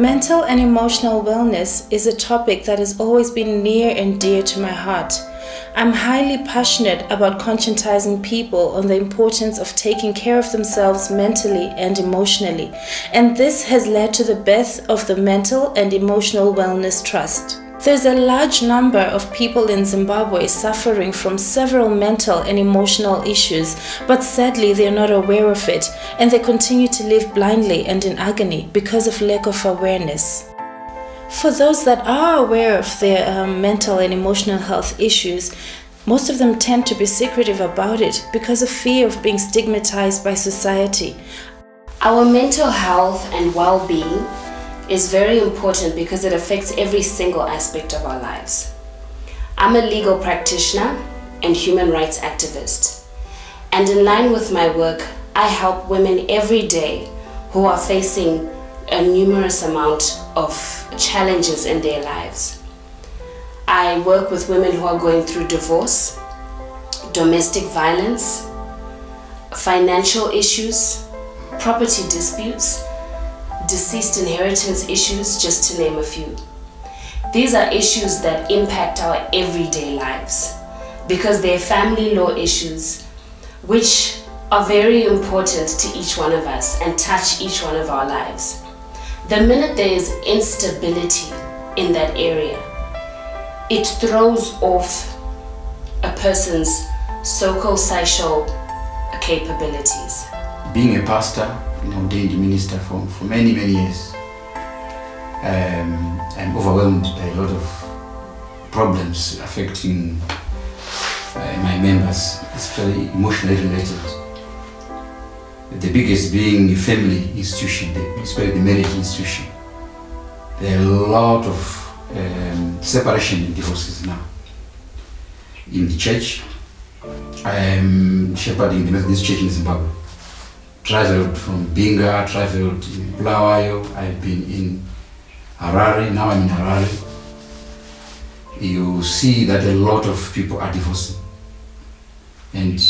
Mental and emotional wellness is a topic that has always been near and dear to my heart. I'm highly passionate about conscientizing people on the importance of taking care of themselves mentally and emotionally, and this has led to the birth of the Mental and Emotional Wellness Trust. There's a large number of people in Zimbabwe suffering from several mental and emotional issues, but sadly they are not aware of it, and they continue to live blindly and in agony because of lack of awareness. For those that are aware of their mental and emotional health issues, most of them tend to be secretive about it because of fear of being stigmatized by society. Our mental health and well-being is very important because it affects every single aspect of our lives. I'm a legal practitioner and human rights activist, and in line with my work, I help women every day who are facing a numerous amount of challenges in their lives. I work with women who are going through divorce, domestic violence, financial issues, property disputes, deceased inheritance issues, just to name a few. These are issues that impact our everyday lives because they're family law issues which are very important to each one of us and touch each one of our lives. The minute there is instability in that area, it throws off a person's so-called social capabilities. Being a pastor, an ordained minister for many years, I'm overwhelmed by a lot of problems affecting my members, especially emotionally related. The biggest being family institution, especially the marriage institution. There are a lot of separation and divorces now. In the church, I am shepherding the Methodist Church in Zimbabwe. Traveled from Binga, traveled in Bulawayo, I've been in Harare, now I'm in Harare. You see that a lot of people are divorcing. And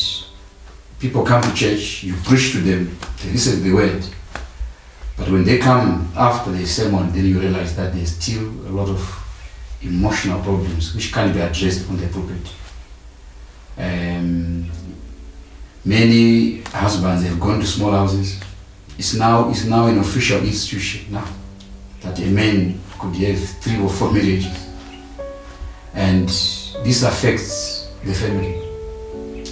people come to church, you preach to them, they listen to the word. But when they come after the sermon, then you realize that there's still a lot of emotional problems which can't be addressed on the pulpit. Many husbands have gone to small houses. It's now an official institution now that a man could have 3 or 4 marriages. And this affects the family.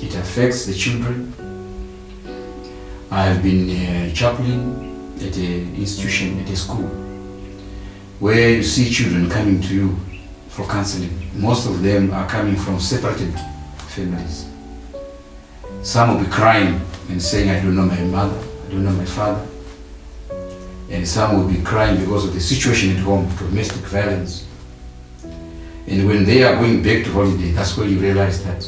It affects the children. I have been a chaplain at an institution, at a school, where you see children coming to you for counseling. Most of them are coming from separated families. Some will be crying and saying, I don't know my mother, I don't know my father. And some will be crying because of the situation at home, domestic violence. And when they are going back to holiday, that's where you realize that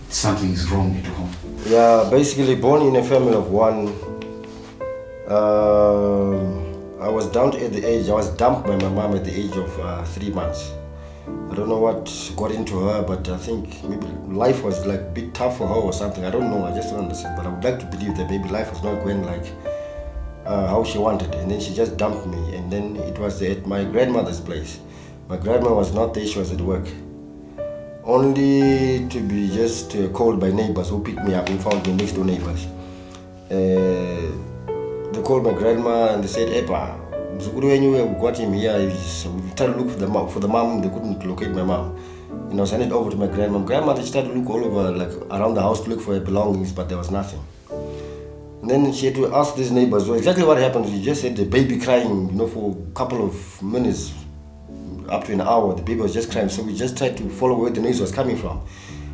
something is wrong at home. Yeah, basically born in a family of one. I was dumped at the age, I was dumped by my mom at the age of 3 months. I don't know what got into her, but I think maybe life was like a bit tough for her or something. I don't know, I just don't understand. But I would like to believe that maybe life was not going like how she wanted. And then she just dumped me. And then it was at my grandmother's place. My grandma was not there, she was at work. Only to be just called by neighbors who picked me up and found me next door neighbors. They called my grandma and they said, Epa, we got him here. We tried to look for the mom, they couldn't locate my mom. You know, send it over to my grandma. Grandma, they started to look all over, like around the house to look for her belongings, but there was nothing. And then she had to ask these neighbors, well, exactly what happened. She just said the baby crying, you know, for a couple of minutes, up to an hour, the baby was just crying. So we just tried to follow where the noise was coming from.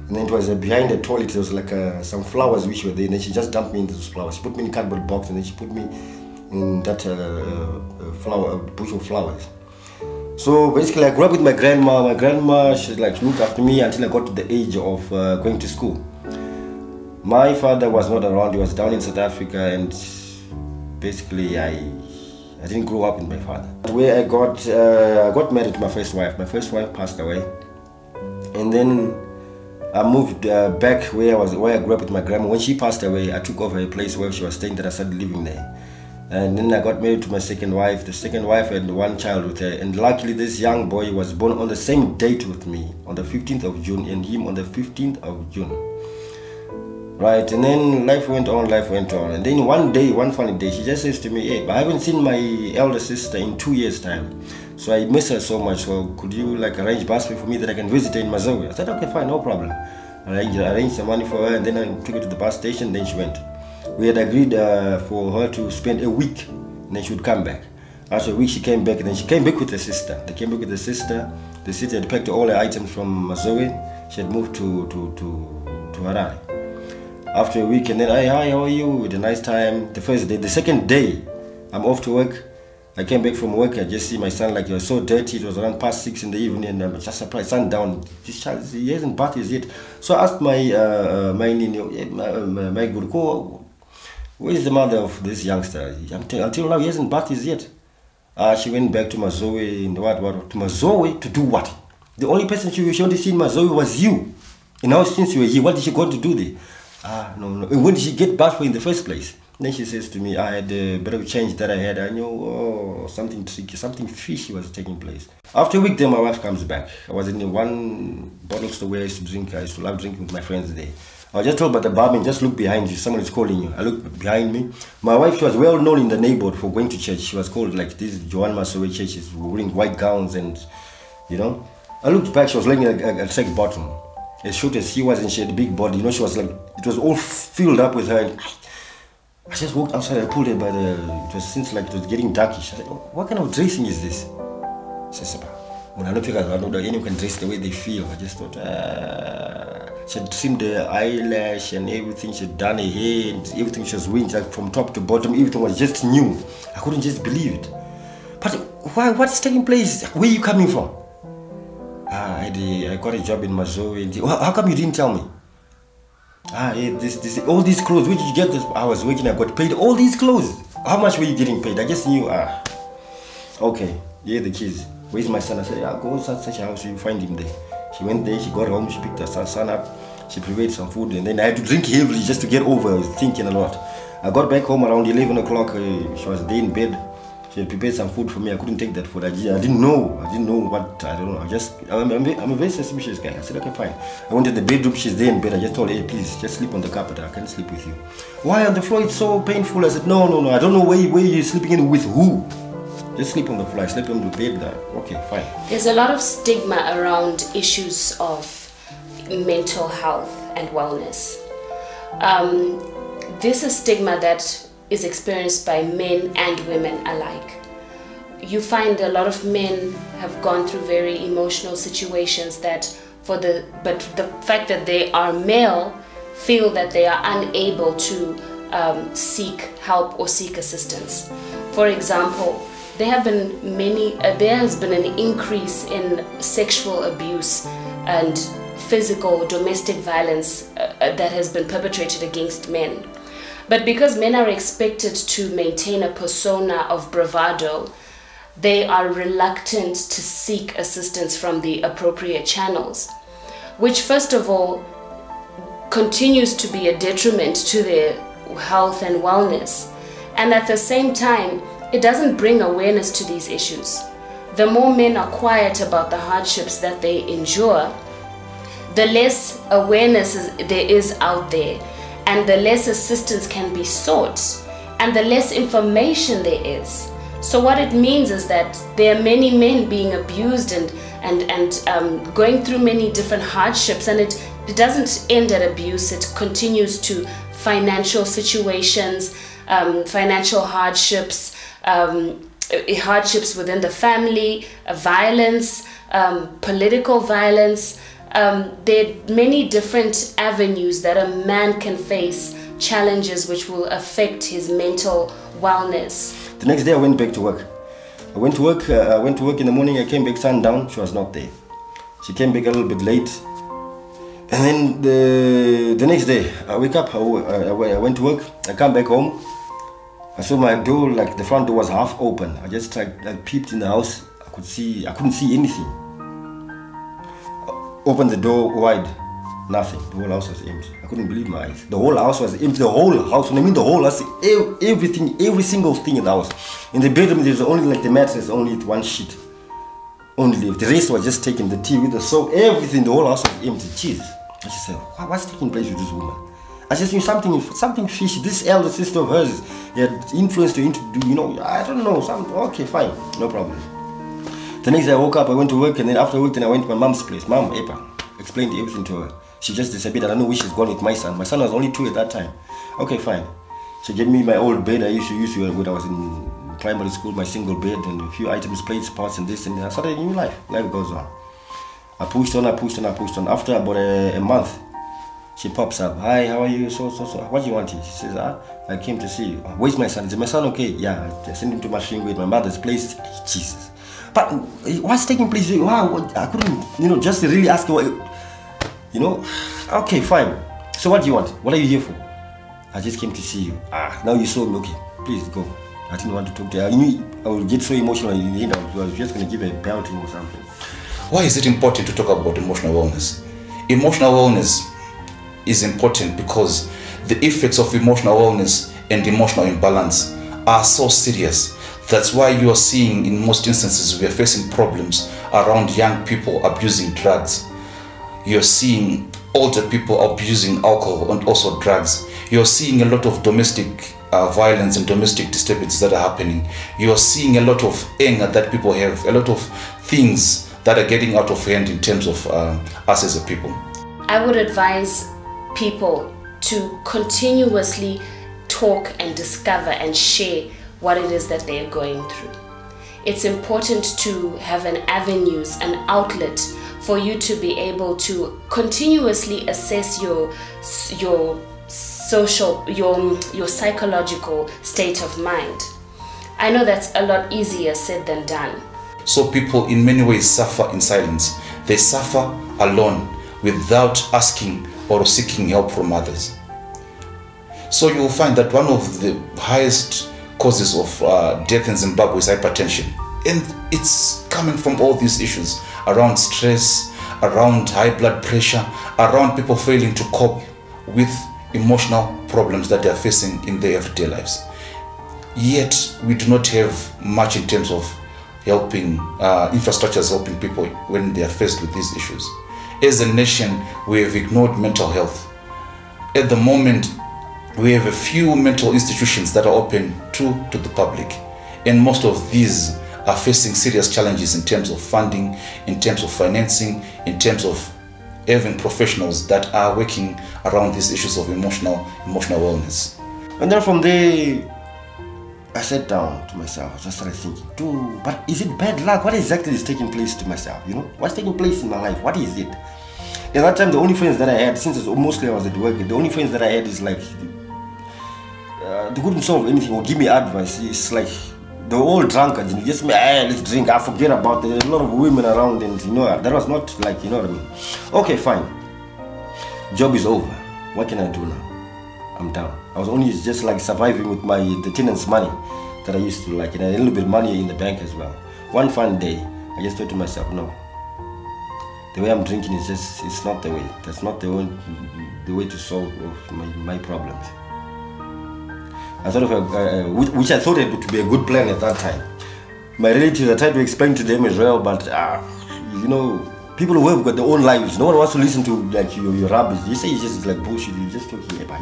And then it was behind the toilet, there was like some flowers which were there. And then she just dumped me into those flowers. She put me in a cardboard box and then she put me in that bush of flowers. So basically I grew up with my grandma. My grandma, she like looked after me until I got to the age of going to school. My father was not around, he was down in South Africa, and basically I didn't grow up with my father. Where I got married to my first wife. My first wife passed away. And then I moved back where I grew up with my grandma. When she passed away, I took over a place where she was staying, that I started living there. And then I got married to my second wife. The second wife had one child with her. And luckily this young boy was born on the same date with me, on the 15th of June, and him on the 15th of June. Right, and then life went on. And then one funny day, she just says to me, hey, I haven't seen my elder sister in 2 years' time. So I miss her so much. So could you like arrange bus fare for me that I can visit her in Zimbabwe? I said, okay, fine, no problem. I arranged some money for her, and then I took her to the bus station, then she went. We had agreed for her to spend a week, and then she would come back. After a week, she came back, and then she came back with her sister. They came back with the sister. The sister had packed all her items from Zimbabwe. She had moved to Harare. After a week, and then, hi, how are you? We had a nice time. The first day, the second day, I'm off to work. I came back from work. I just see my son like he was so dirty. It was around past 6 in the evening, and I'm just surprised. Sundown. This child, he hasn't bathed yet. So I asked my guru, where is the mother of this youngster? Until now, he hasn't bathed yet. She went back to Mazoe. To Mazoe to do what? The only person she only seen in Mazoe was you. And now since you were here, what did she go to do there? No. When did she get bath for in the first place? Then she says to me, I had a bit of change that I had. I knew something tricky, something fishy was taking place. After a week, then my wife comes back. I was in one bottle store where I used to drink. I used to love drinking with my friends there. I was just told by the barman, just look behind you. Someone is calling you. I looked behind me. My wife, she was well known in the neighborhood for going to church. She was called like this Joan Masowe churches, wearing white gowns and, you know. I looked back. She was laying at second bottom. As short as she was, and she had a big body. You know, she was like, it was all filled up with her. And I just walked outside. I pulled her by the. It was since like it was getting darkish. I said, what kind of dressing is this? She said, when I don't think anyone can dress the way they feel. I just thought, she had trimmed her eyelash and everything. She had done her hair and everything. She was wearing like from top to bottom. Everything was just new. I couldn't just believe it. But why? What's taking place? Where are you coming from? I got a job in Mazoe. How come you didn't tell me? All these clothes. Where did you get this? I was working. I got paid all these clothes. How much were you getting paid? I just knew. Okay. Yeah, the kids. Where's my son? I said, go inside such a house. You find him there. She went there. She got home. She picked her son up. She prepared some food, and then I had to drink heavily just to get over. I was thinking a lot. I got back home around 11 o'clock. She was there in bed. She had prepared some food for me. I couldn't take that food. I didn't know what. I don't know. I'm a very suspicious guy. I said, okay, fine. I went to the bedroom. She's there in bed. I just told her, hey, please, just sleep on the carpet. I can't sleep with you. Why on the floor? It's so painful. I said, no. I don't know where you're sleeping in with who. Just sleep on the floor. I slept on the bed. Okay, fine. There's a lot of stigma around issues of mental health and wellness. This is stigma that is experienced by men and women alike. You find a lot of men have gone through very emotional situations but the fact that they are male feel that they are unable to seek help or seek assistance. For example, there has been an increase in sexual abuse and physical domestic violence that has been perpetrated against men. But because men are expected to maintain a persona of bravado, they are reluctant to seek assistance from the appropriate channels, which first of all continues to be a detriment to their health and wellness. And at the same time, it doesn't bring awareness to these issues. The more men are quiet about the hardships that they endure, the less awareness there is out there, and the less assistance can be sought, and the less information there is. So what it means is that there are many men being abused and going through many different hardships, and it doesn't end at abuse. It continues to financial situations, financial hardships, hardships within the family, violence, political violence. There are many different avenues that a man can face challenges which will affect his mental wellness. The next day I went back to work. I went to work in the morning. I came back sundown. She was not there. She came back a little bit late. And then the next day I wake up. I went to work. I come back home. I saw my door, like the front door was half open. I just I peeped in the house. I couldn't see anything. Opened the door wide. Nothing. The whole house was empty. I couldn't believe my eyes. The whole house was empty. The whole house. When I mean the whole house, everything, every single thing in the house. In the bedroom, there's only like the mattress, only one sheet. Only. The rest was just taken. The TV, the soap, everything. The whole house was empty. Jeez. I just said, what's taking place with this woman? I just knew something fishy. This elder sister of hers had influenced her into, I don't know, okay, fine, no problem. The next day I woke up, I went to work, and then after work, then I went to my mom's place. Mom, Epa, explained everything to her. She just disappeared. I don't know where she's gone with my son. My son was only 2 at that time. Okay, fine. She gave me my old bed I used to use when I was in primary school, my single bed, and a few items, plates, pots, and this, and I started a new life. Life goes on. I pushed on. After about a month, she pops up. Hi, how are you? So. What do you want? She says, I came to see you. Where's my son? Is my son okay? Yeah, I sent him to my finger at my mother's place. Jesus. But what's taking place? Wow, I couldn't, just really ask her, Okay, fine. So what do you want? What are you here for? I just came to see you. Now you saw me. Okay, please go. I didn't want to talk to her. I knew I would get so emotional in the end. I was just going to give her a belting or something. Why is it important to talk about emotional wellness? Emotional wellness is important because the effects of emotional wellness and emotional imbalance are so serious. That's why you are seeing, in most instances, we are facing problems around young people abusing drugs. You're seeing older people abusing alcohol and also drugs. You're seeing a lot of domestic violence and domestic disturbances that are happening. You're seeing a lot of anger that people have, a lot of things that are getting out of hand in terms of us as a people. I would advise people to continuously talk and discover and share what it is that they're going through. It's important to have an avenues, an outlet for you to be able to continuously assess your psychological state of mind. I know that's a lot easier said than done. So people in many ways suffer in silence. They suffer alone without asking or seeking help from others. So you will find that one of the highest causes of death in Zimbabwe is hypertension. And it's coming from all these issues around stress, around high blood pressure, around people failing to cope with emotional problems that they are facing in their everyday lives. Yet we do not have much in terms of helping infrastructures, helping people when they are faced with these issues. As a nation, we have ignored mental health. At the moment, we have a few mental institutions that are open to the public, and most of these are facing serious challenges in terms of funding, in terms of financing, in terms of having professionals that are working around these issues of emotional wellness. And then from there, I sat down to myself. I just started thinking, dude, but is it bad luck? What exactly is taking place to myself? What's taking place in my life? What is it? At that time, the only friends that I had, since mostly I was at work, the only friends that I had is like, they couldn't solve anything or give me advice. It's like, they're all drunkards, and just let's drink. I forget about it. There's a lot of women around, and that was not like, what I mean. Okay, fine. Job is over. What can I do now? I'm down. I was only just like surviving with the tenant's money that I used to like, and a little bit of money in the bank as well. One fine day, I just thought to myself, no. The way I'm drinking is it's not the way. That's not the way to solve my problems. I thought of which I thought it would be a good plan at that time. My relatives, I tried to explain to them as well, but people who have got their own lives, no one wants to listen to like your rubbish. You say it's just like bullshit. You just talking about,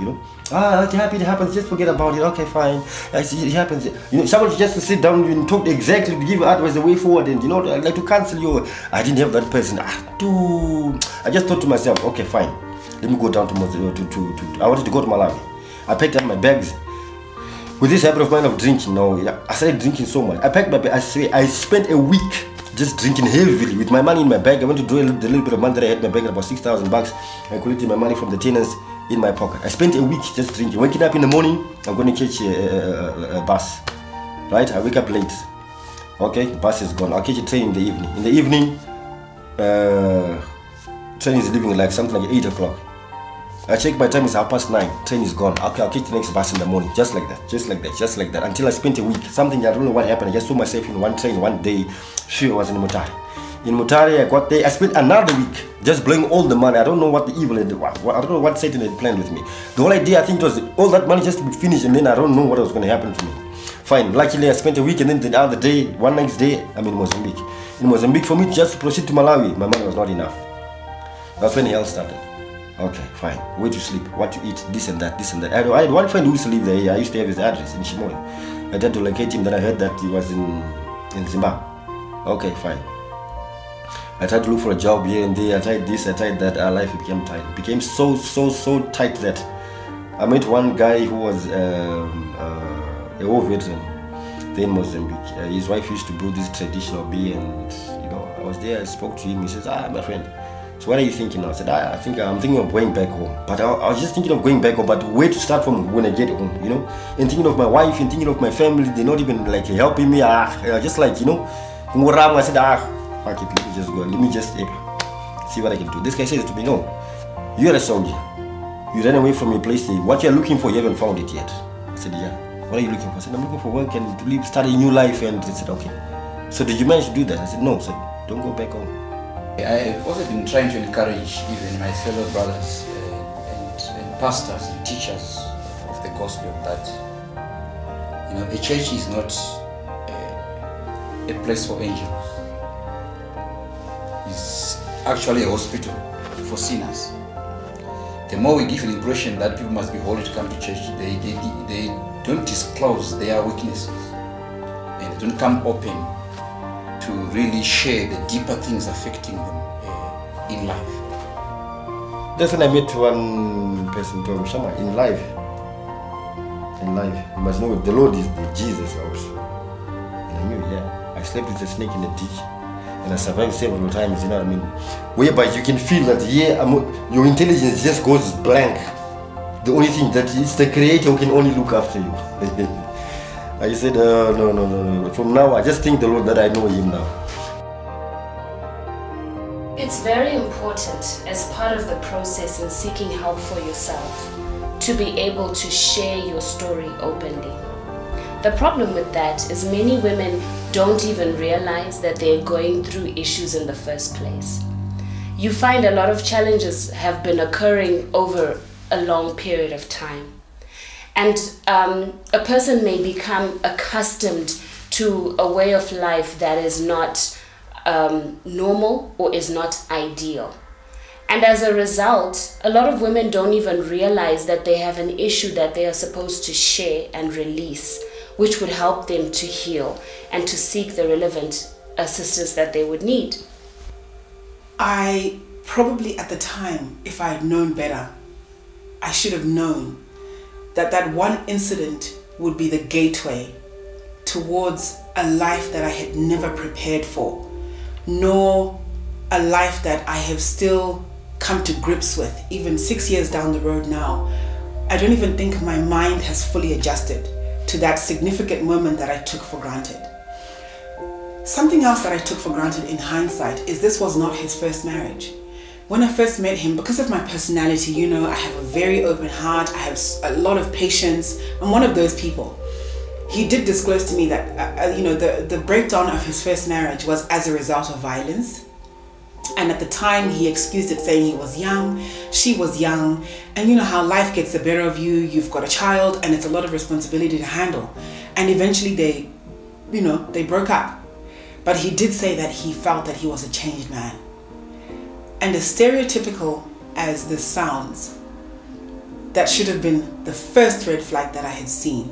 it happens. Just forget about it. Okay, fine. It happens. Someone just to sit down and talk exactly to give advice the way forward, and like to cancel you. I didn't have that person. Dude. I just thought to myself, okay, fine. Let me go down to I wanted to go to Malawi. I packed up my bags. With this habit of mine of drinking, I started drinking so much. I packed my bag. I swear, I spent a week just drinking heavily with my money in my bag. I went to draw the little bit of money that I had in my bag, about $6,000. I collected my money from the tenants in my pocket. I spent a week just drinking. Waking up in the morning, I'm going to catch a bus. Right? I wake up late. Okay, the bus is gone. I'll catch a train in the evening. In the evening, train is leaving like something like 8 o'clock. I check my time, it's 9:30. Train is gone. Okay, I'll catch the next bus in the morning. Just like that. Until I spent a week. Something, I don't know what happened. I just saw myself in one train one day. Sure, I was in the motor. In Mutare, I got there. I spent another week just blowing all the money. I don't know what the evil had, I don't know what Satan had planned with me. The whole idea, I think, was all that money just to be finished, and then I don't know what was going to happen to me. Fine. Luckily, I spent a week, and then the other day, one next day, I'm in Mozambique. In Mozambique, for me just to proceed to Malawi, my money was not enough. That's when hell started. Okay, fine. Where to sleep, what to eat, this and that, this and that. I had one friend who used to live there. I used to have his address in Shimoyo. I tried to locate him, then I heard that he was in Zimbabwe. Okay, fine. I tried to look for a job here and there. I tried this, I tried that. Our life became tight. It became so tight that I met one guy who was a war veteran there in Mozambique. His wife used to brew this traditional beer, and you know, I was there. I spoke to him. He says, my friend, so what are you thinking now? I said, I'm thinking of going back home. But I was just thinking of going back home, but where to start from when I get home, you know? And thinking of my wife and thinking of my family. They're not even like helping me. Just like, you know, I said, fuck it, let me just go. Let me just see what I can do. This guy says to me, no, you're a soldier. You ran away from your place. What you're looking for, you haven't found it yet. I said, yeah. What are you looking for? I said, I'm looking for work and to live, start a new life. And he said, okay. So did you manage to do that? I said, no. I said, don't go back home. I've also been trying to encourage even my fellow brothers and pastors and teachers of the gospel that, you know, the church is not a place for angels. It's actually a hospital for sinners. The more we give an impression that people must be holy to come to church, they don't disclose their weaknesses and they don't come open to really share the deeper things affecting them in life. That's when I met one person told me, Shama, in life, you must know the Lord is the Jesus also. And I knew, yeah. I slept with a snake in a ditch, and I survived several times, you know what I mean? Whereby you can feel that, yeah, your intelligence just goes blank. The only thing that is the Creator who can only look after you. I said, no. From now, I just thank the Lord that I know Him now. It's very important as part of the process in seeking help for yourself to be able to share your story openly. The problem with that is many women don't even realize that they're going through issues in the first place. You find a lot of challenges have been occurring over a long period of time. And a person may become accustomed to a way of life that is not normal or is not ideal. And as a result, a lot of women don't even realize that they have an issue that they are supposed to share and release, which would help them to heal and to seek the relevant assistance that they would need. I probably at the time, if I had known better, I should have known that that one incident would be the gateway towards a life that I had never prepared for, nor a life that I have still come to grips with. Even 6 years down the road now, I don't even think my mind has fully adjusted to that significant moment that I took for granted. Something else that I took for granted in hindsight is this was not his first marriage. When I first met him, because of my personality, you know, I have a very open heart, I have a lot of patience, I'm one of those people. He did disclose to me that, you know, the breakdown of his first marriage was as a result of violence. And at the time, he excused it saying he was young, she was young, and you know how life gets the better of you, you've got a child, and it's a lot of responsibility to handle. And eventually they, you know, they broke up. But he did say that he felt that he was a changed man. And as stereotypical as this sounds, that should have been the first red flag that I had seen.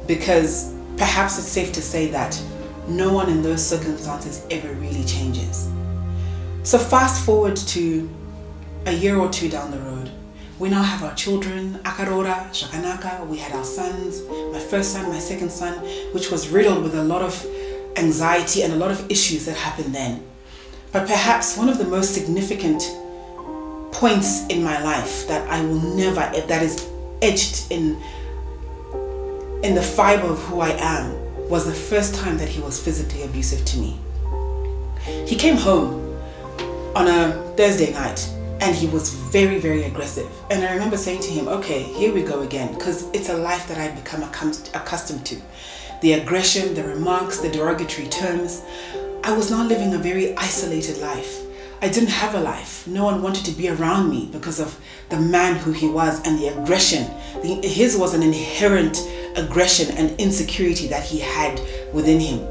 Because perhaps it's safe to say that no one in those circumstances ever really changes. So fast forward to a year or two down the road. We now have our children, Akarora, Shakanaka, we had our sons, my first son, my second son, which was riddled with a lot of anxiety and a lot of issues that happened then. But perhaps one of the most significant points in my life that I will never, that is etched in the fiber of who I am, was the first time that he was physically abusive to me. He came home on a Thursday night and he was very, very aggressive. And I remember saying to him, okay, here we go again, because it's a life that I'd become accustomed to. The aggression, the remarks, the derogatory terms. I was now living a very isolated life. I didn't have a life. No one wanted to be around me because of the man who he was and the aggression. His was an inherent aggression and insecurity that he had within him.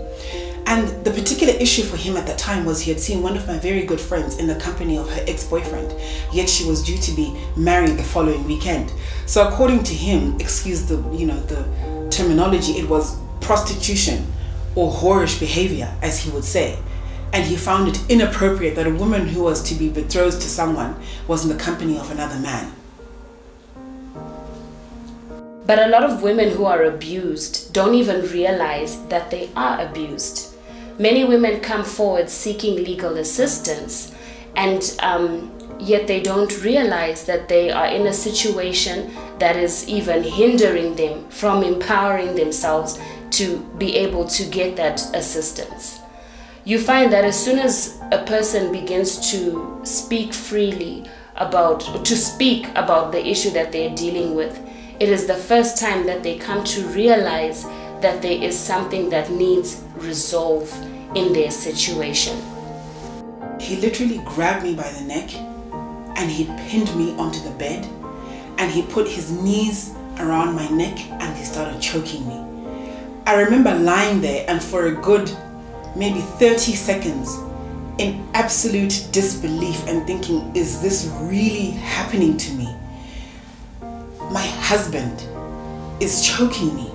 And the particular issue for him at that time was he had seen one of my very good friends in the company of her ex-boyfriend, yet she was due to be married the following weekend. So according to him, excuse the terminology, it was prostitution or whorish behavior, as he would say. And he found it inappropriate that a woman who was to be betrothed to someone was in the company of another man. But a lot of women who are abused don't even realize that they are abused. Many women come forward seeking legal assistance, and yet they don't realize that they are in a situation that is even hindering them from empowering themselves to be able to get that assistance. You find that as soon as a person begins to speak freely about the issue that they're dealing with, it is the first time that they come to realize that there is something that needs resolve in their situation. He literally grabbed me by the neck and he pinned me onto the bed, and he put his knees around my neck and he started choking me. I remember lying there and for a good maybe 30 seconds in absolute disbelief and thinking, is this really happening to me? My husband is choking me.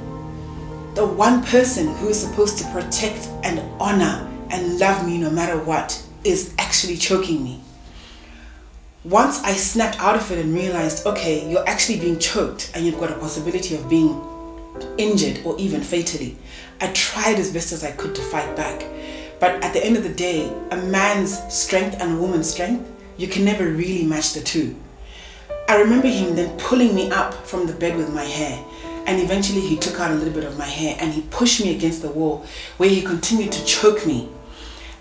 The one person who is supposed to protect and honor and love me no matter what is actually choking me. Once I snapped out of it and realized, okay, you're actually being choked and you've got a possibility of being injured or even fatally, I tried as best as I could to fight back. But at the end of the day, a man's strength and a woman's strength, you can never really match the two. I remember him then pulling me up from the bed with my hair, and eventually he took out a little bit of my hair and he pushed me against the wall where he continued to choke me.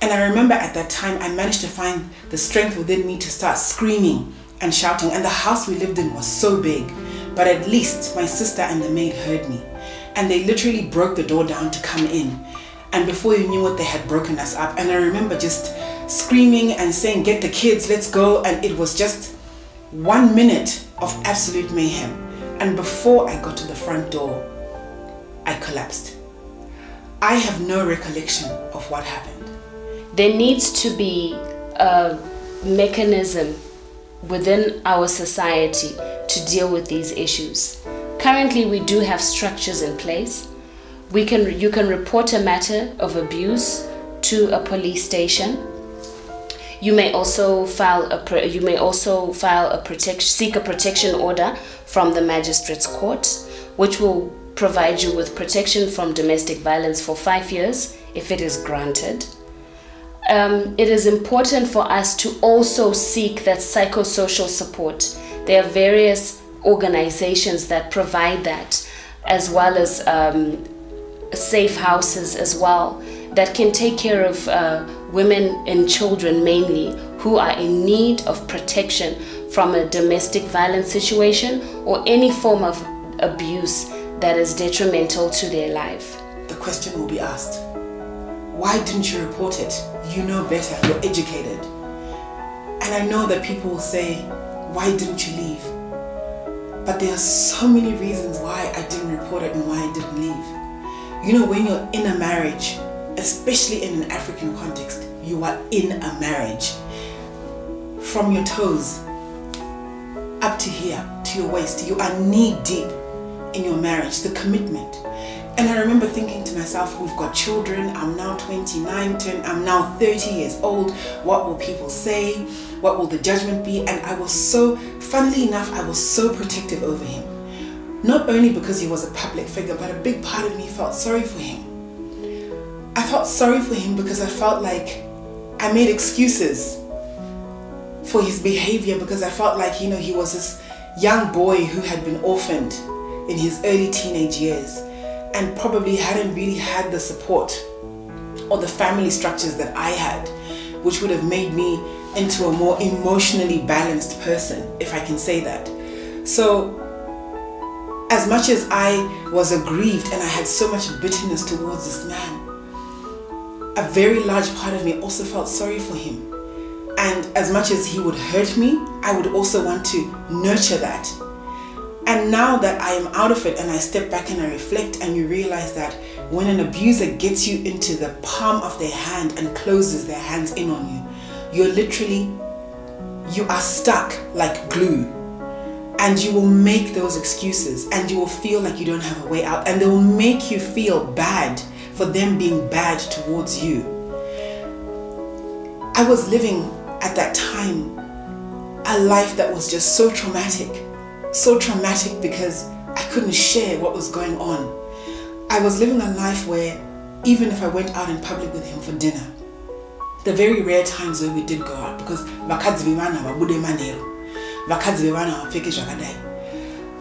And I remember at that time I managed to find the strength within me to start screaming and shouting, and the house we lived in was so big, but at least my sister and the maid heard me, and they literally broke the door down to come in. And before you knew it, they had broken us up. And I remember just screaming and saying, get the kids, let's go. And it was just 1 minute of absolute mayhem. And before I got to the front door, I collapsed. I have no recollection of what happened. There needs to be a mechanism within our society to deal with these issues. Currently, we do have structures in place. You can report a matter of abuse to a police station. You may also seek a protection order from the magistrate's court, which will provide you with protection from domestic violence for 5 years if it is granted. It is important for us to also seek that psychosocial support. There are various organizations that provide that, as well as safe houses as well, that can take care of women and children mainly who are in need of protection from a domestic violence situation or any form of abuse that is detrimental to their life. The question will be asked, why didn't you report it? You know better, you're educated. And I know that people will say, why didn't you leave? But there are so many reasons why I didn't report it and why I didn't leave. You know, when you're in a marriage, especially in an African context, you are in a marriage. From your toes up to here, to your waist, you are knee deep in your marriage, the commitment. And I remember thinking to myself, we've got children, I'm now 29, I'm now 30 years old, what will people say? What will the judgment be? And I was so, funnily enough, I was so protective over him. Not only because he was a public figure, but a big part of me felt sorry for him. I felt sorry for him because I felt like I made excuses for his behavior, because I felt like, you know, he was this young boy who had been orphaned in his early teenage years and probably hadn't really had the support or the family structures that I had, which would have made me into a more emotionally balanced person, if I can say that. So as much as I was aggrieved and I had so much bitterness towards this man, a very large part of me also felt sorry for him. And as much as he would hurt me, I would also want to nurture that. And now that I am out of it and I step back and I reflect, and you realize that when an abuser gets you into the palm of their hand and closes their hands in on you, you are stuck like glue. And you will make those excuses and you will feel like you don't have a way out, and they will make you feel bad for them being bad towards you. I was living at that time a life that was just so traumatic because I couldn't share what was going on. I was living a life where even if I went out in public with him for dinner, the very rare times where we did go out, because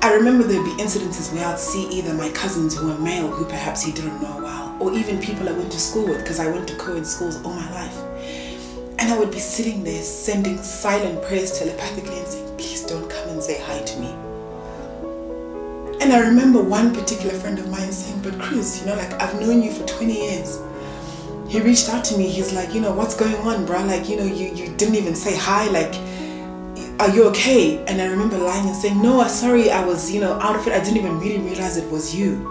I remember there'd be incidences where I'd see either my cousins who were male, who perhaps he didn't know well, or even people I went to school with, because I went to co-ed schools all my life. And I would be sitting there sending silent prayers telepathically and saying, please don't come and say hi to me. And I remember one particular friend of mine saying, but Chris, I've known you for 20 years. He reached out to me, he's like, what's going on, bro? Like, you didn't even say hi, like, are you okay? And I remember lying and saying, no, sorry, I was, out of it. I didn't even really realize it was you.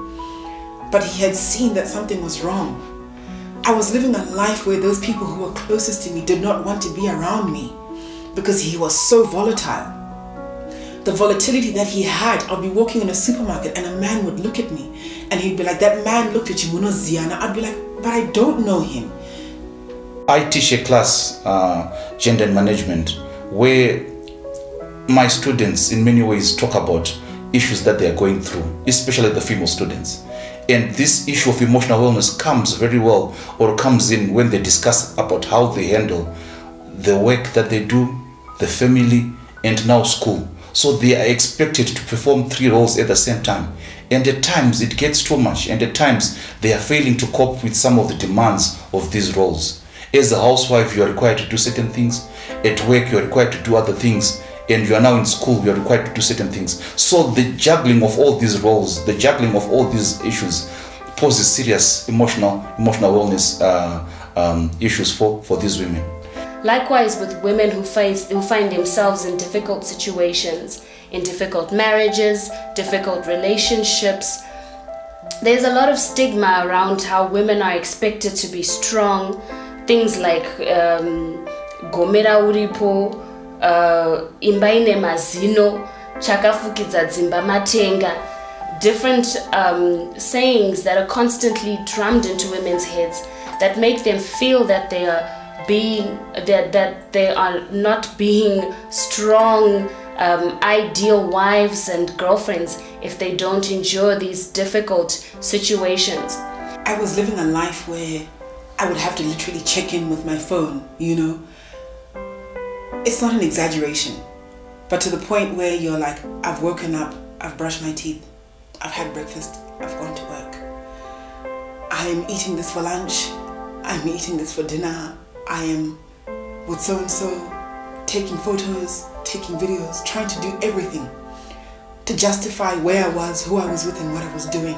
But he had seen that something was wrong. I was living a life where those people who were closest to me did not want to be around me because he was so volatile. The volatility that he had, I'd be walking in a supermarket and a man would look at me and he'd be like, that man looked at you, Muno Ziana. I'd be like, but I don't know him. I teach a class, gender management, where my students in many ways talk about issues that they are going through, especially the female students. And this issue of emotional wellness comes very well, or comes in when they discuss about how they handle the work that they do, the family, and now school. So they are expected to perform 3 roles at the same time. And at times it gets too much, and at times they are failing to cope with some of the demands of these roles. As a housewife, you are required to do certain things. At work, you are required to do other things. And you are now in school, you are required to do certain things. So the juggling of all these roles, the juggling of all these issues poses serious emotional wellness issues for these women. Likewise with women who find themselves in difficult situations, in difficult marriages, difficult relationships. There's a lot of stigma around how women are expected to be strong. Things like gomera uripo, imbaine mazino, chakafukidza dzimba matenga, different sayings that are constantly drummed into women's heads that make them feel that they are not being strong, ideal wives and girlfriends if they don't endure these difficult situations. I was living a life where I would have to literally check in with my phone, It's not an exaggeration, but to the point where you're like, I've woken up, I've brushed my teeth, I've had breakfast, I've gone to work. I am eating this for lunch, I'm eating this for dinner, I am with so-and-so, taking photos, taking videos, trying to do everything to justify where I was, who I was with, and what I was doing.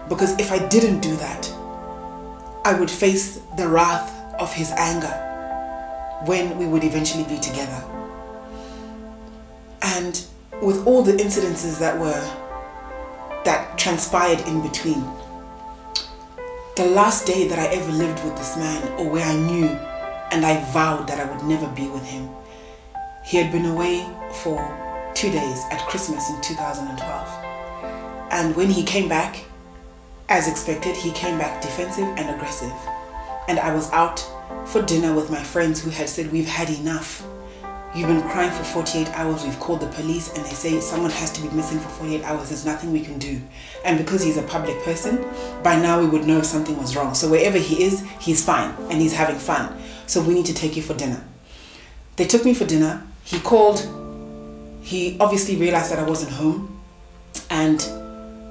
Because if I didn't do that, I would face the wrath of his anger when we would eventually be together. And with all the incidences that transpired in between, the last day that I ever lived with this man, or where I knew and I vowed that I would never be with him, he had been away for 2 days at Christmas in 2012. And when he came back, as expected, he came back defensive and aggressive. And I was out for dinner with my friends who had said, we've had enough. You've been crying for 48 hours, we've called the police, and they say someone has to be missing for 48 hours, there's nothing we can do. And because he's a public person, by now we would know if something was wrong. So wherever he is, he's fine and he's having fun. So we need to take you for dinner. They took me for dinner. He called. He obviously realized that I wasn't home. And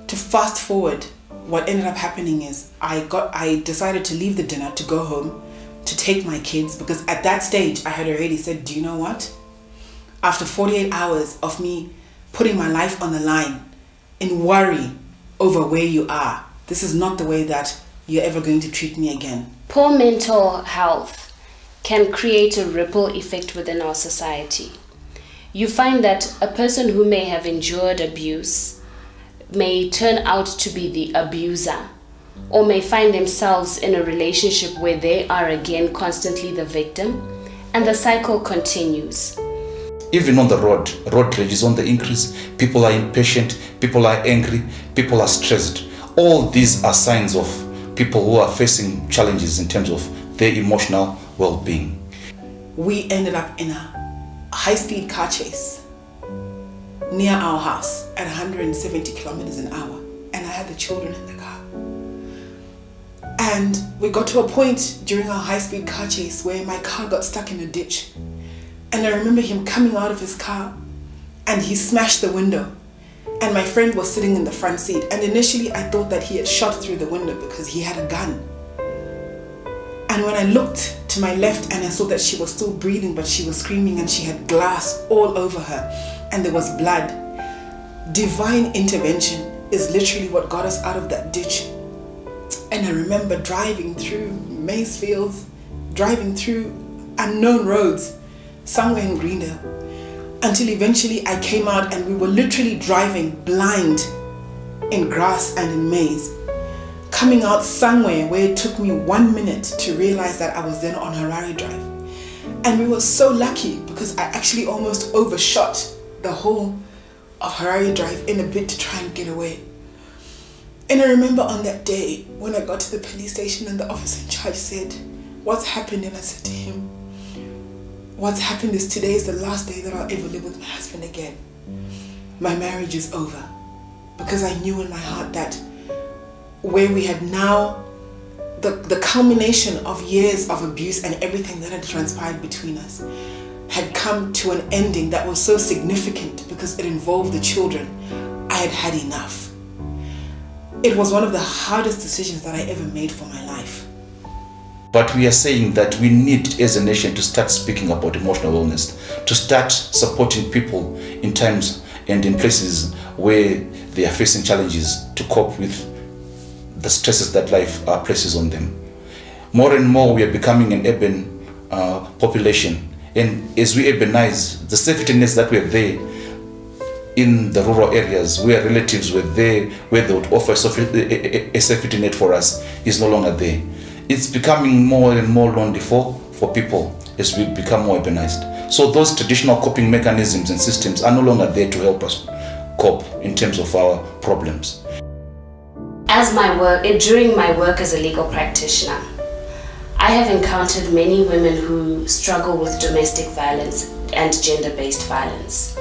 to fast forward, what ended up happening is I decided to leave the dinner to go home to take my kids, because at that stage I had already said, do you know what? After 48 hours of me putting my life on the line in worry over where you are, this is not the way that you're ever going to treat me again. Poor mental health can create a ripple effect within our society. You find that a person who may have endured abuse may turn out to be the abuser, or may find themselves in a relationship where they are again constantly the victim, and the cycle continues. Even on the road rage is on the increase. People are impatient, people are angry, people are stressed. All these are signs of people who are facing challenges in terms of their emotional well-being. We ended up in a high-speed car chase near our house at 170 kilometers an hour, and I had the children in the car. And we got to a point during our high-speed car chase where my car got stuck in a ditch. And I remember him coming out of his car and he smashed the window. And my friend was sitting in the front seat. And initially I thought that he had shot through the window because he had a gun. And when I looked to my left and I saw that she was still breathing, but she was screaming and she had glass all over her and there was blood. Divine intervention is literally what got us out of that ditch. And I remember driving through maize fields, driving through unknown roads, somewhere in Greendale, until eventually I came out and we were literally driving blind in grass and in maize, coming out somewhere where it took me 1 minute to realize that I was then on Harare Drive. And we were so lucky because I actually almost overshot the whole of Harare Drive in a bid to try and get away. And I remember on that day when I got to the police station and the officer in charge said, "What's happened?" And I said to him, "What's happened is today is the last day that I'll ever live with my husband again. My marriage is over." Because I knew in my heart that where we had now, the culmination of years of abuse and everything that had transpired between us had come to an ending that was so significant because it involved the children. I had had enough. It was one of the hardest decisions that I ever made for my life. But we are saying that we need as a nation to start speaking about emotional wellness, to start supporting people in times and in places where they are facing challenges to cope with the stresses that life places on them. More and more we are becoming an urban population, and as we urbanize, the safety nets that were there in the rural areas where relatives were there, where they would offer a safety net for us, is no longer there. It's becoming more and more lonely for people as we become more urbanized. So those traditional coping mechanisms and systems are no longer there to help us cope in terms of our problems. During my work as a legal practitioner, I have encountered many women who struggle with domestic violence and gender-based violence.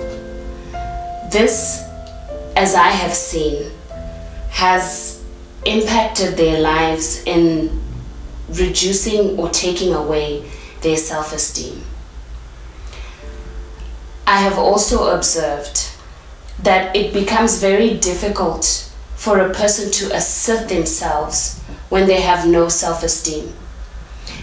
This, as I have seen, has impacted their lives in reducing or taking away their self-esteem. I have also observed that it becomes very difficult for a person to assert themselves when they have no self-esteem.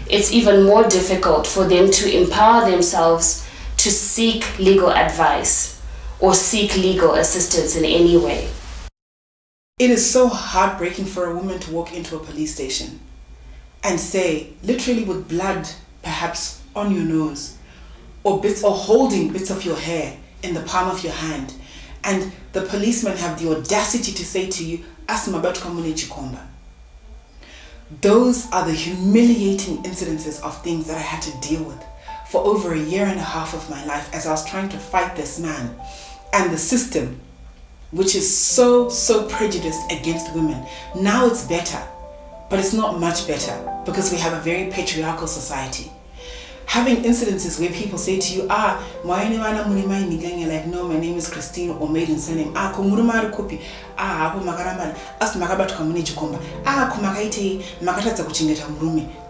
It's even more difficult for them to empower themselves to seek legal advice or seek legal assistance in any way. It is so heartbreaking for a woman to walk into a police station and say, literally with blood perhaps on your nose, or holding bits of your hair in the palm of your hand, and the policemen have the audacity to say to you, "Asma. Those are the humiliating incidences of things that I had to deal with for over 1.5 years of my life as I was trying to fight this man and the system, which is so prejudiced against women. Now it's better, but it's not much better because we have a very patriarchal society. Having incidences where people say to you, like, no, my name is Christine or maiden surname.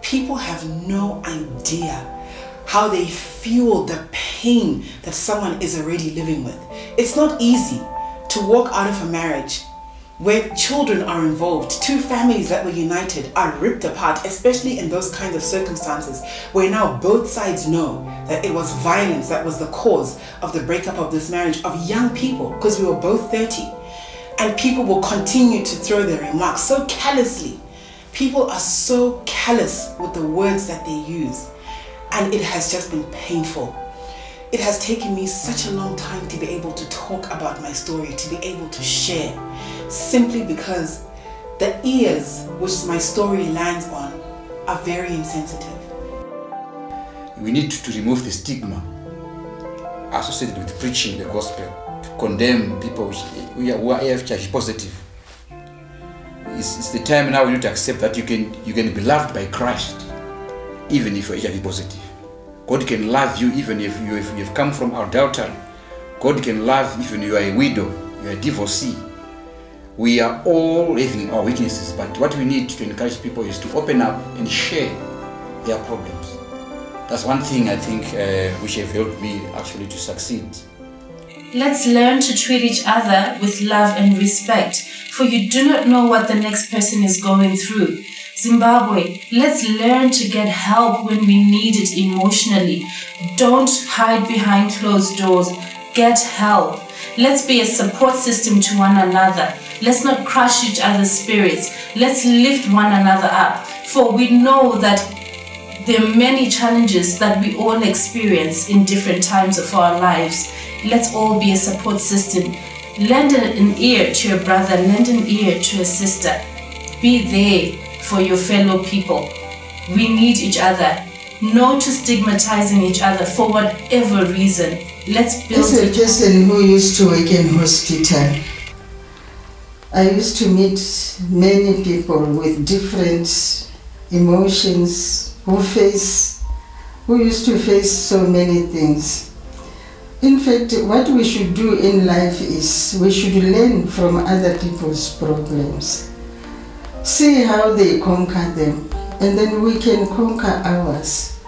People have no idea how they feel the pain that someone is already living with. It's not easy to walk out of a marriage where children are involved, two families that were united are ripped apart, especially in those kinds of circumstances where now both sides know that it was violence that was the cause of the breakup of this marriage of young people, because we were both 30, and people will continue to throw their remarks so callously People are so callous with the words that they use, and it has just been painful. It has taken me such a long time to be able to talk about my story, to be able to share, simply because the ears which my story lands on are very insensitive. We need to remove the stigma associated with preaching the gospel, to condemn people who are AF positive. It's the time now we need to accept that you can be loved by Christ even if you're HIV positive. God can love you even if you've come from adultery. God can love even if you are a widow, you are a divorcee. We are all having our weaknesses, but what we need to encourage people is to open up and share their problems. That's one thing I think which have helped me actually to succeed. Let's learn to treat each other with love and respect, for you do not know what the next person is going through. Zimbabwe, let's learn to get help when we need it emotionally. Don't hide behind closed doors. Get help. Let's be a support system to one another. Let's not crush each other's spirits. Let's lift one another up, for we know that there are many challenges that we all experience in different times of our lives. Let's all be a support system. Lend an ear to your brother, lend an ear to a sister. Be there for your fellow people. We need each other. No to stigmatizing each other for whatever reason. Let's build. As a person who used to work in hospital, I used to meet many people with different emotions, who used to face so many things. In fact, what we should do in life is we should learn from other people's problems. See how they conquer them, and then we can conquer ours.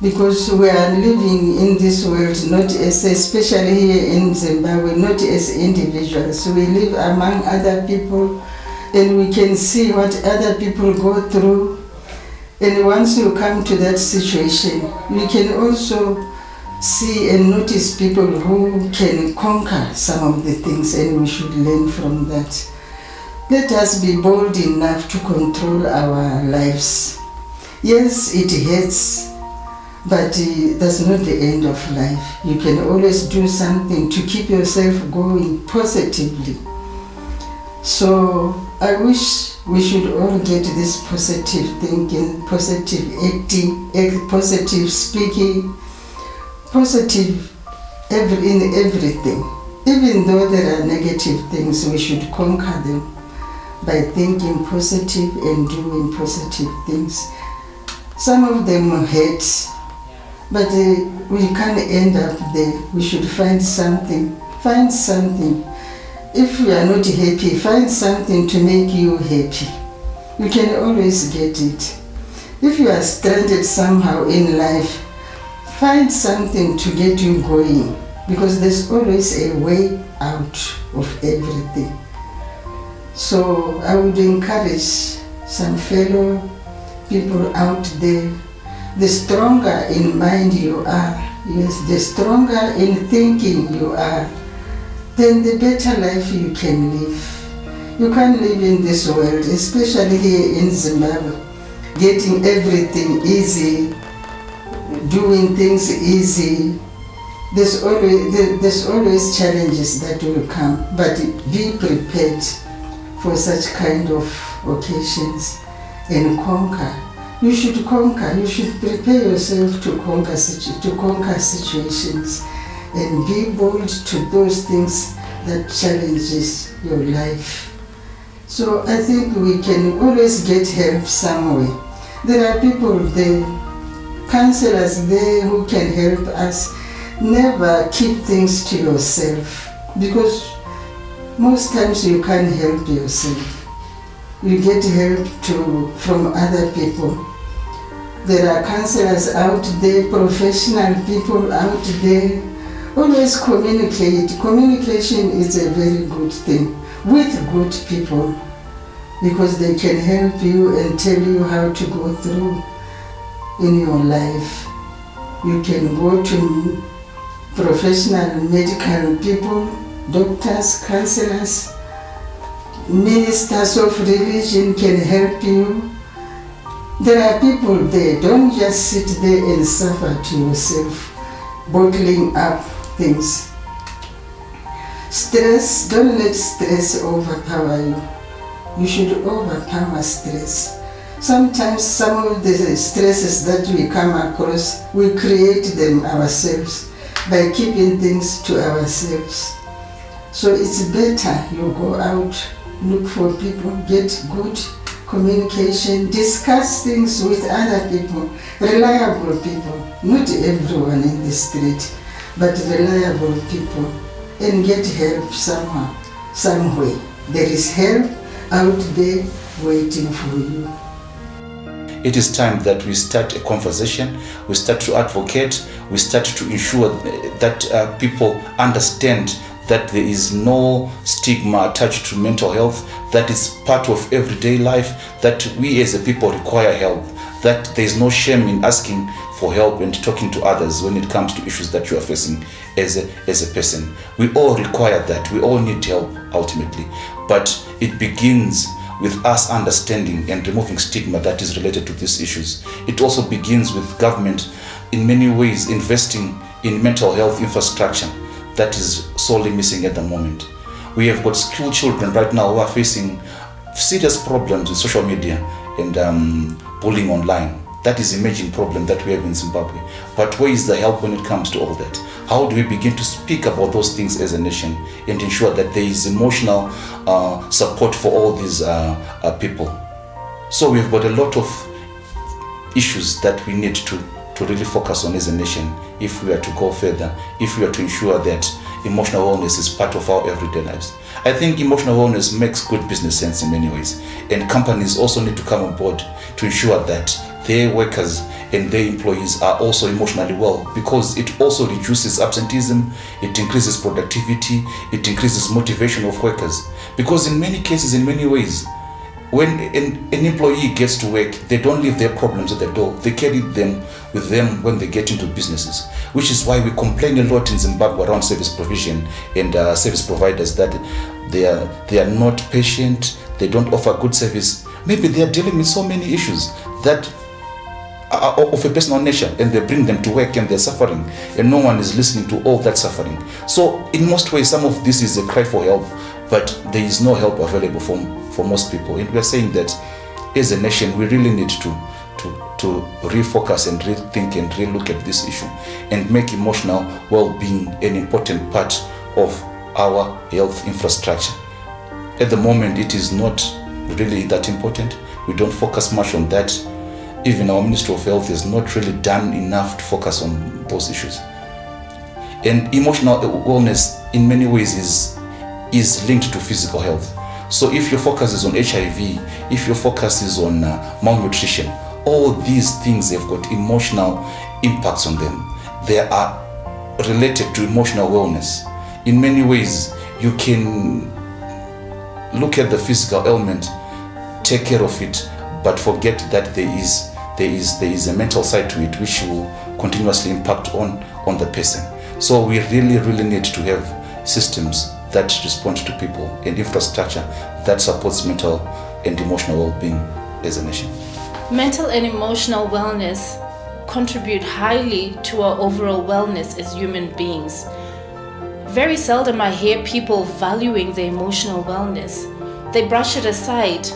Because we are living in this world, not as, especially here in Zimbabwe, not as individuals. We live among other people, and we can see what other people go through. And once you come to that situation, you can also see and notice people who can conquer some of the things, and we should learn from that. Let us be bold enough to control our lives. Yes, it hurts, but that's not the end of life. You can always do something to keep yourself going positively. So I wish we should all get this positive thinking, positive acting, positive speaking, positive in everything. Even though there are negative things, we should conquer them by thinking positive and doing positive things. Some of them hurt, but we can't end up there. We should find something. Find something. If you are not happy, find something to make you happy. You can always get it. If you are stranded somehow in life, find something to get you going, because there's always a way out of everything. So I would encourage some fellow people out there, the stronger in mind you are, yes, the stronger in thinking you are, then the better life you can live. You can't live in this world, especially here in Zimbabwe, getting everything easy, doing things easy. There's always challenges that will come, but be prepared for such kind of occasions and conquer. You should conquer. You should prepare yourself to conquer situations and be bold to those things that challenges your life. So I think we can always get help somewhere. There are people there, counselors there who can help us. Never keep things to yourself, because most times you can't help yourself. You get help from other people. There are counselors out there, professional people out there. Always communicate. Communication is a very good thing with good people, because they can help you and tell you how to go through in your life. You can go to professional medical people, doctors, counselors, ministers of religion can help you. There are people there. Don't just sit there and suffer to yourself, bottling up things. Stress, don't let stress overpower you. You should overpower stress. Sometimes some of the stresses that we come across, we create them ourselves by keeping things to ourselves. So it's better you go out, look for people, get good communication, discuss things with other people, reliable people, not everyone in the street, but reliable people, and get help somehow, somewhere. There is help out there waiting for you. It is time that we start a conversation, we start to advocate, we start to ensure that people understand that there is no stigma attached to mental health, that it's part of everyday life, that we as a people require help, that there is no shame in asking for help and talking to others when it comes to issues that you are facing as a person. We all require that, we all need help ultimately, but it begins with us understanding and removing stigma that is related to these issues. It also begins with government in many ways investing in mental health infrastructure that is sorely missing at the moment. We have got school children right now who are facing serious problems with social media and bullying online. That is a emerging problem that we have in Zimbabwe. But where is the help when it comes to all that? How do we begin to speak about those things as a nation and ensure that there is emotional support for all these people? So we've got a lot of issues that we need to really focus on as a nation if we are to go further, if we are to ensure that emotional wellness is part of our everyday lives. I think emotional wellness makes good business sense in many ways, and companies also need to come on board to ensure that their workers and their employees are also emotionally well, because it also reduces absenteeism, it increases productivity, it increases motivation of workers. Because in many cases, in many ways, when an employee gets to work, they don't leave their problems at the door. They carry them with them when they get into businesses, which is why we complain a lot in Zimbabwe around service provision and service providers that they are not patient, they don't offer good service. Maybe they are dealing with so many issues that are of a personal nature, and they bring them to work and they're suffering, and no one is listening to all that suffering. So in most ways, some of this is a cry for help, but there is no help available for most people. And we are saying that as a nation, we really need to refocus and rethink and relook at this issue and make emotional well-being an important part of our health infrastructure. At the moment, it is not really that important. We don't focus much on that. Even our Ministry of Health has not really done enough to focus on those issues. And emotional wellness in many ways is linked to physical health. So if your focus is on HIV, if your focus is on malnutrition, all these things have got emotional impacts on them. They are related to emotional wellness. In many ways, you can look at the physical ailment, take care of it, but forget that there is a mental side to it which will continuously impact on the person. So we really need to have systems that respond to people and infrastructure that supports mental and emotional well-being as a nation. Mental and emotional wellness contribute highly to our overall wellness as human beings. Very seldom I hear people valuing their emotional wellness. They brush it aside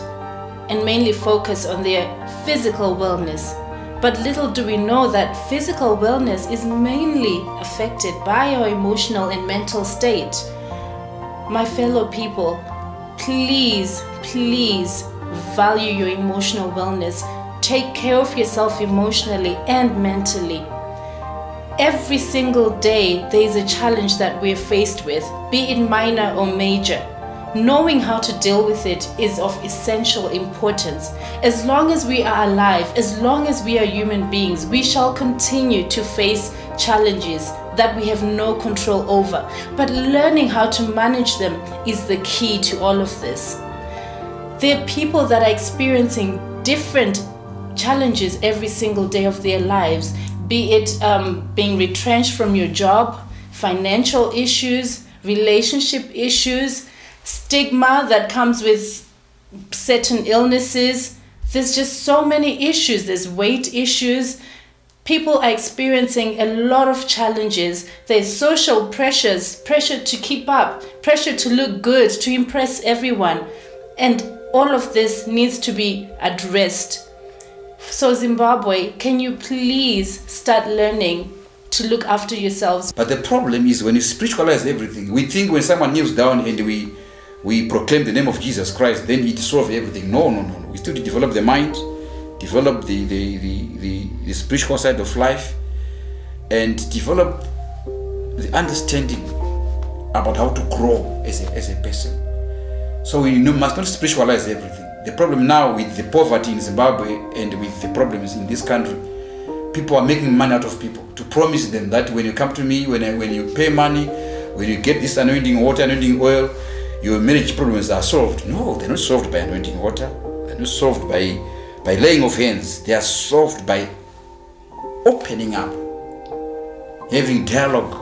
and mainly focus on their physical wellness. But little do we know that physical wellness is mainly affected by our emotional and mental state. My fellow people, please value your emotional wellness. Take care of yourself emotionally and mentally. Every single day there is a challenge that we're faced with, be it minor or major. Knowing how to deal with it is of essential importance. As long as we are alive, as long as we are human beings, we shall continue to face challenges that we have no control over. But learning how to manage them is the key to all of this. There are people that are experiencing different challenges every single day of their lives, be it being retrenched from your job, financial issues, relationship issues, stigma that comes with certain illnesses. There's just so many issues. There's weight issues. People are experiencing a lot of challenges. There's social pressures, pressure to keep up, pressure to look good, to impress everyone. And all of this needs to be addressed. So Zimbabwe, can you please start learning to look after yourselves? But the problem is when you spiritualize everything, we think when someone kneels down and we proclaim the name of Jesus Christ, then it solves everything. No. We still develop the mind, develop the spiritual side of life, and develop the understanding about how to grow as a person. So we must not spiritualize everything. The problem now with the poverty in Zimbabwe and with the problems in this country, people are making money out of people to promise them that when you come to me, when you pay money, when you get this anointing water, anointing oil, your marriage problems are solved. No, they're not solved by anointing water. They're not solved by laying of hands. They are solved by opening up, having dialogue,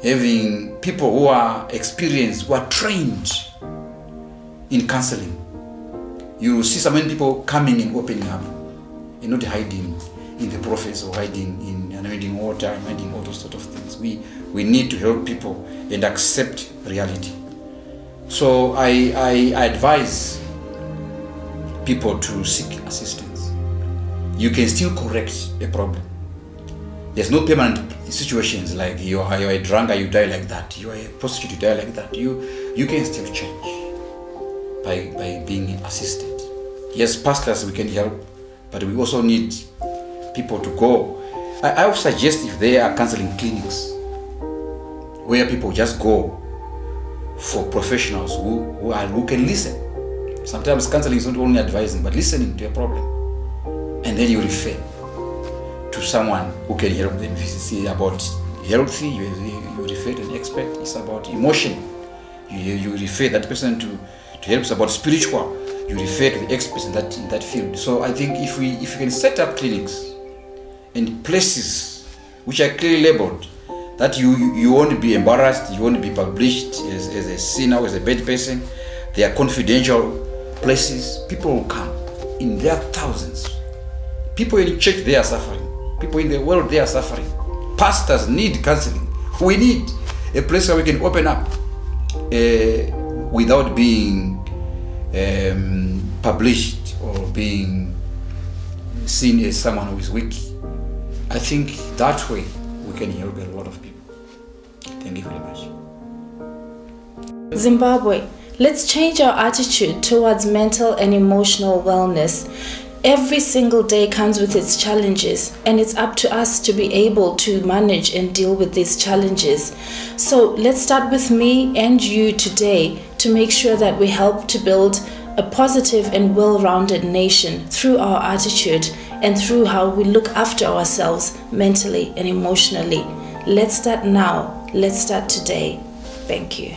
having people who are experienced, who are trained in counseling. You see so many people coming and opening up and not hiding in the prophets or hiding in anointing water and hiding all those sort of things. We need to help people and accept reality. So I advise people to seek assistance. You can still correct a problem. There's no permanent situations like you're a drunkard, you die like that. You're a prostitute, you die like that. You can still change by being assisted. Yes, pastors, we can help, but we also need people to go. I would suggest if there are counseling clinics where people just go for professionals who can listen. Sometimes counseling is not only advising, but listening to a problem. And then you refer to someone who can help them. If it's about healthy, you refer to an expert. It's about emotion, you refer that person to help. It's about spiritual, you refer to the experts in that field. So I think if we can set up clinics and places which are clearly labeled, that you won't be embarrassed, you won't be published as a sinner, as a bad person. They are confidential places. People will come in their thousands. People in the church, they are suffering. People in the world, they are suffering. Pastors need counseling. We need a place where we can open up without being published or being seen as someone who is weak. I think that way we can help a lot of people. Thank you very much. Zimbabwe, let's change our attitude towards mental and emotional wellness. Every single day comes with its challenges, and it's up to us to be able to manage and deal with these challenges. So let's start with me and you today to make sure that we help to build a positive and well-rounded nation through our attitude and through how we look after ourselves mentally and emotionally. Let's start now. Let's start today. Thank you.